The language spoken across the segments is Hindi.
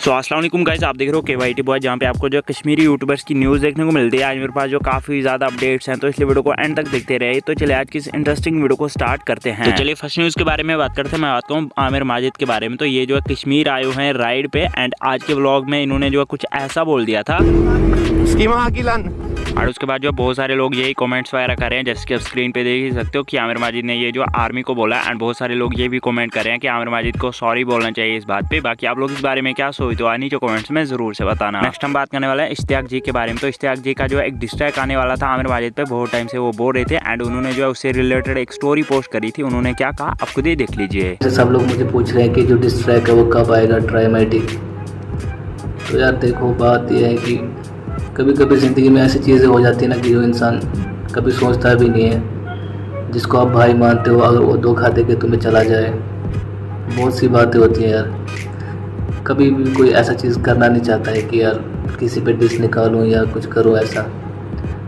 सो अस्सलाम वालेकुम गाइस, आप देख रहे हो KYT बॉय, जहाँ पे आपको जो कश्मीरी यूट्यूबर्स की न्यूज़ देखने को मिलती है। आज मेरे पास जो काफ़ी ज़्यादा अपडेट्स हैं, तो इसलिए वीडियो को एंड तक देखते रहे। तो चलिए आज की इस इंटरेस्टिंग वीडियो को स्टार्ट करते हैं। तो चलिए फर्स्ट न्यूज़ के बारे में बात करते हैं। मैं बात करूँ आमिर माजिद के बारे में। तो ये जो है कश्मीर आए हुए हैं राइड पे, एंड आज के व्लॉग में इन्होंने जो है कुछ ऐसा बोल दिया था और उसके बाद जो बहुत सारे लोग यही कमेंट्स वगैरह कर रहे हैं, जैसे कि आप स्क्रीन पे देख ही सकते हो कि आमिर माजिद ने ये जो आर्मी को बोला। एंड बहुत सारे लोग ये भी कमेंट कर रहे हैं कि आमिर माजिद को सॉरी बोलना चाहिए इस बात पे। बाकी आप लोग इस बारे में क्या सोचते हो, नीचे कमेंट्स में जरूर से बताना। नेक्स्ट हम बात करने वाला है इश्तियाक जी के बारे में। तो इश्तियाक जी का जो एक डिस्ट्रैक आने वाला था आमिर माजिद पे, बहुत टाइम से वो बोल रहे थे, एंड उन्होंने जो है उससे रिलेटेड एक स्टोरी पोस्ट करी थी। उन्होंने क्या कहा आप खुद ही देख लीजिए। सब लोग मुझे पूछ रहे हैं कि जो डिस्ट्रैक है वो कब आएगा ट्राईमेटिक। तो यार देखो, बात यह है कि कभी कभी ज़िंदगी में ऐसी चीज़ें हो जाती है ना कि जो इंसान कभी सोचता भी नहीं है। जिसको आप भाई मानते हो, अगर वो धोखा दे के तुम्हें चला जाए, बहुत सी बातें होती हैं यार। कभी भी कोई ऐसा चीज़ करना नहीं चाहता है कि यार किसी पे डिस निकालूं या कुछ करूं। ऐसा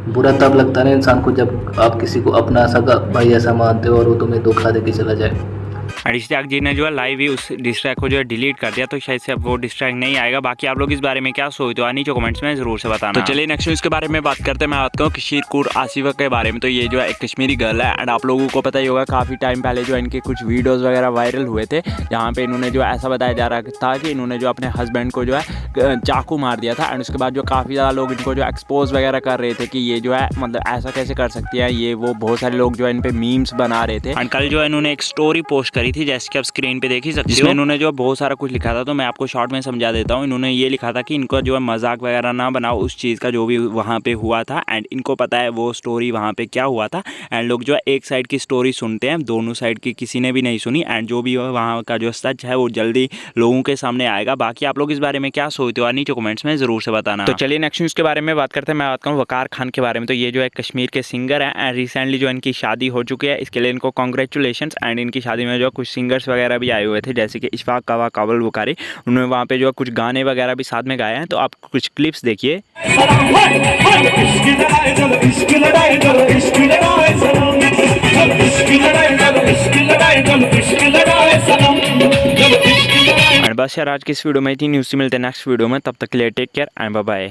बुरा तब लगता है ना इंसान को जब आप किसी को अपना सगा भाई ऐसा मानते हो और वो तुम्हें धोखा दे के चला जाए। और इश्तियाक जी ने जो है लाइव ही उस डिस्ट्रैक को जो है डिलीट कर दिया, तो शायद से अब वो डिस्ट्रैक नहीं आएगा। बाकी आप लोग इस बारे में क्या सोचते हो, नीचे कमेंट्स में जरूर से बताना। तो चलिए नेक्स्ट न्यूज़ के बारे में बात करते हैं। मैं बात करूँ शीरकुर आसिफा के बारे में। तो ये जो है एक कश्मीरी गर्ल है, एंड आप लोगों को पता ही होगा काफ़ी टाइम पहले जो इनके कुछ वीडियोज़ वगैरह वायरल हुए थे, जहाँ पे इन्होंने जो ऐसा बताया जा रहा था कि इन्होंने जो अपने हस्बैंड को जो है चाकू मार दिया था। एंड उसके बाद जो काफ़ी ज़्यादा लोग इनको जो एक्सपोज वगैरह कर रहे थे कि ये जो है मतलब ऐसा कैसे कर सकती है ये वो। बहुत सारे लोग जो है इन पे मीम्स बना रहे थे। एंड कल जो है इन्होंने एक स्टोरी पोस्ट करी थी, जैसे कि आप स्क्रीन पे देख ही सकते हो, जिसमें इन्होंने जो बहुत सारा कुछ लिखा था। तो मैं आपको शॉर्ट में समझा देता हूँ। इन्होंने ये लिखा था कि इनको जो है मजाक वगैरह ना बनाओ उस चीज़ का जो भी वहाँ पे हुआ था, एंड इनको पता है वो स्टोरी वहाँ पे क्या हुआ था। एंड लोग जो है एक साइड की स्टोरी सुनते हैं, दोनों साइड की किसी ने भी नहीं सुनी। एंड जो भी वहाँ का जो सच है वो जल्दी लोगों के सामने आएगा। बाकी आप लोग इस बारे में क्या सोचते हो, नीचे कमेंट्स में जरूर से बताना। तो चलिए नेक्स्ट न्यूज़ के बारे में बात करते हैं। मैं बात करूँ वकार खान के बारे में। तो ये जो है कश्मीर के सिंगर हैं, एंड रिसेंटली जो इनकी शादी हो चुकी है, इसके लिए इनको कॉन्ग्रेचुलेशन। एंड इनकी शादी में जो कुछ सिंगर्स वगैरह भी आए हुए थे, जैसे कि इशफाक कावा, काबल बुखारी। उन्होंने वहाँ पे जो कुछ गाने वगैरह भी साथ में गाए हैं। तो आप कुछ क्लिप्स देखिए। बस यार आज की इस वीडियो में इतनी न्यूज़ मिलते हैं नेक्स्ट वीडियो में। तब तक के लिए take care and bye bye.